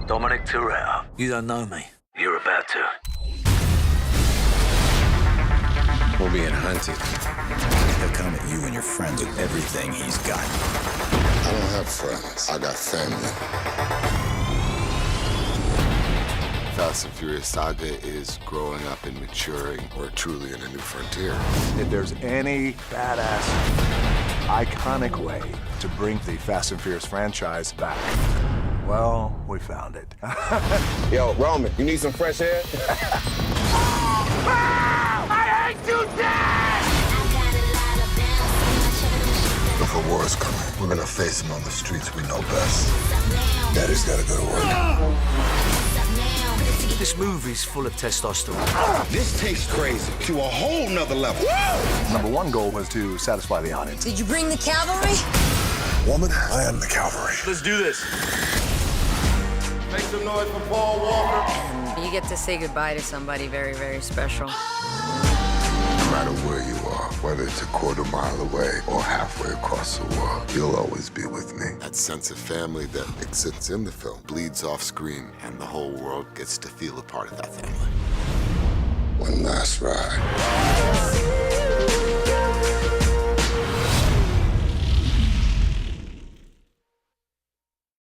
Dominic Toretto. You don't know me. You're about to. We're being hunted. He'll come at you and your friends with everything he's got. I don't have friends. I got family. Fast and Furious saga is growing up and maturing. We're truly in a new frontier. If there's any badass, iconic way to bring the Fast and Furious franchise back, well, we found it. Yo, Roman, you need some fresh air? I hate you, Dad! If a war is coming, we're gonna face him on the streets we know best. Daddy's gotta go to work. This movie's full of testosterone. This tastes crazy to a whole nother level. Number one goal was to satisfy the audience. Did you bring the cavalry? Woman, I am the cavalry. Let's do this. Make some noise for Paul Walker. And you get to say goodbye to somebody very, very special. No matter where you are, whether it's a quarter mile away or halfway across the world, you'll always be with me. That sense of family that exists in the film bleeds off screen, and the whole world gets to feel a part of that family. One last ride.